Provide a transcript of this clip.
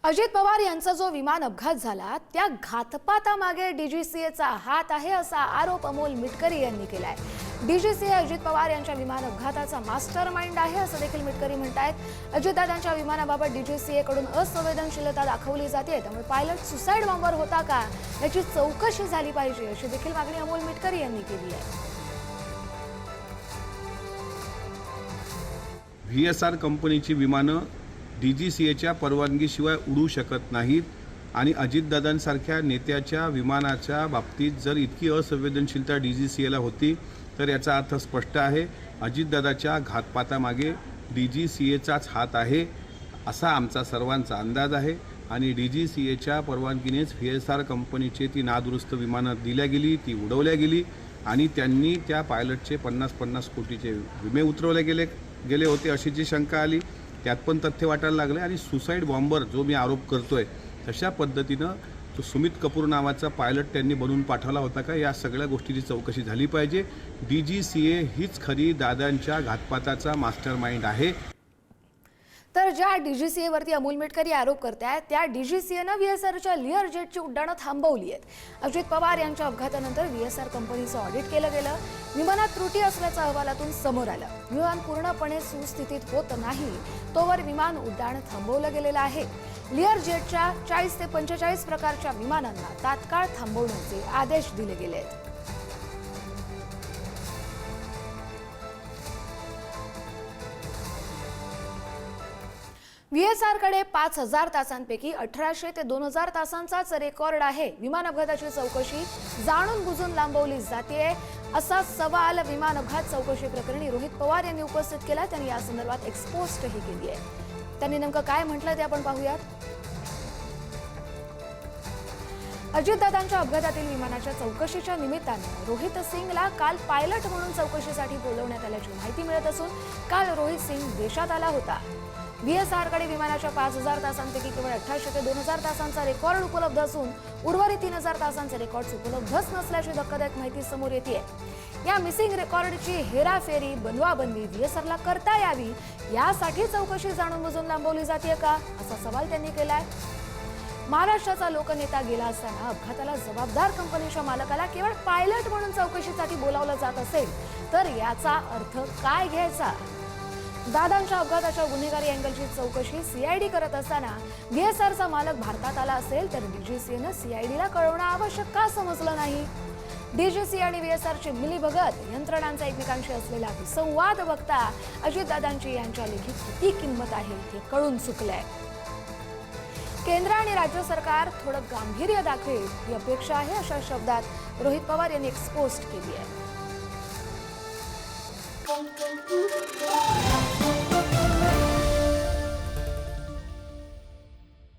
अजित पवार यांचा जो विमान अपघात झाला त्या घातपातामागे डीजीसीएचा हात आहे असा आरोप अमोल मिटकरी यांनी केलाय। डीजीसीए अजित पवार यांच्या विमान अपघाताचा मास्टरमाइंड आहे असं देखील मिटकरी म्हणतायत। अजितदादांच्या विमानाबाबत डीजीसीए कडून असंवेदनशीलता दाखवली जाते, त्यामुळे पायलट सुसाईड बॉम्बर होता का याची चौकशी झाली पाहिजे अशी देखील मागणी अमोल मिटकरी यांनी केली आहे। व्हीएसआर कंपनीची विमानं डीजीसीएच्या परवानगीशिवाय उडू शकत नाहीत आणि अजितदादांसारख्या नेत्याच्या विमानाच्या बाबतीत जर इतकी असंवेदनशीलता डीजीसीएला होती तर याचा अर्थ स्पष्ट आहे, अजितदादाच्या घातपातामागे डीजीसीएचाच हात आहे असा आमचा सर्वांचा अंदाज आहे। आणि डीजीसीएच्या परवानगीनेच व्हीएसआर कंपनीची ती नादुरुस्त विमानं दिल्या गेली, ती उडवल्या गेली आणि त्यांनी त्या पायलटचे 50-50 कोटीचे विमे उतरवले गेले होते अशी जी शंका आली त्यात पण तथ्य वाटायला लागले। आणि सुसाईड बॉम्बर जो मी आरोप करतोय तशा पद्धतीनं तो सुमित कपूर नावाचा पायलट त्यांनी बनवून पाठवला होता का, या सगळ्या गोष्टीची चौकशी झाली पाहिजे। डीजीसीए हीच खरी दादांच्या घातपाताचा मास्टरमाइंड आहे। तर ज्या डीजीसीए वरती अमोल मिटकरी आरोप करतायत त्या डीजीसीएनं व्हीएसआरच्या लिअर जेटची उड्डाणं थांबवली आहेत। अजित पवार यांच्या अपघातानंतर व्हीएसआर कंपनीचं ऑडिट केलं गेलं, विमानात त्रुटी असल्याचं अहवालातून समोर आलं। विमान पूर्णपणे सुस्थितीत होत नाही तोवर विमान उड्डाण थांबवलं गेलेलं आहे। लिअर जेटच्या 40 ते 45 प्रकारच्या विमानांना तात्काळ थांबवण्याचे आदेश दिले गेले आहेत। व्हीएसआर कडे 5000 तासांपैकी 1800 ते 2000 तासांचाच रेकॉर्ड आहे। विमान अपघाताची चौकशी जाणून बुजून लांबवली जाते असा सवाल विमान अपघात चौकशी प्रकरणी रोहित पवार यांनी उपस्थित केला। त्यांनी या संदर्भात एक्सपोस्टही केली आहे। त्यांनी नेमकं काय म्हटलं ते आपण पाहूयात। अजितदादांच्या अपघातातील विमानाच्या चौकशीच्या निमित्ताने रोहित सिंगला काल पायलट म्हणून चौकशीसाठी बोलवण्यात आल्याची माहिती मिळत असून काल रोहित सिंग देशात आला होता। व्हीएसआर कडे विमानाच्या 5000 तासांपैकी केवळ 1800 ते 2000 तासांचा रेकॉर्ड उपलब्ध असून उर्वरित 3000 तासांचे रेकॉर्ड्स उपलब्धच नसल्याची धक्कादायक माहिती समोर येते। या मिसिंग रेकॉर्डची हेराफेरी बनवाबंदी व्हीएसआरला करता यावी यासाठी चौकशी जाणून बुजून लांबवली जाते का असा सवाल त्यांनी केलाय। महाराष्ट्राचा लोकनेता गेला असताना अपघाताला जबाबदार कंपनीच्या मालकाला केवळ पायलट म्हणून चौकशीसाठी बोलावलं जात असेल तर याचा अर्थ काय घ्यायचा। दादांच्या अपघाताच्या गुन्हेगारी अँगलची चौकशी सीआयडी करत असताना व्हीएसआरचा मालक भारतात आला असेल तर डीजीसीएनं सीआयडीला कळवणं आवश्यक का समजलं नाही। डीजीसीए आणि व्हीएसआरची मिलीभगत यंत्रणांचा एकमेकांशी असलेला संवाद बघता अजितदादांची यांच्या लेखी किती किंमत आहे हे कळून चुकलंय। केंद्र आणि राज्य सरकार थोडं गांभीर्य दाखवेल ही अपेक्षा आहे अशा शब्दात रोहित पवार यांनी एक्सपोस्ट केली आहे।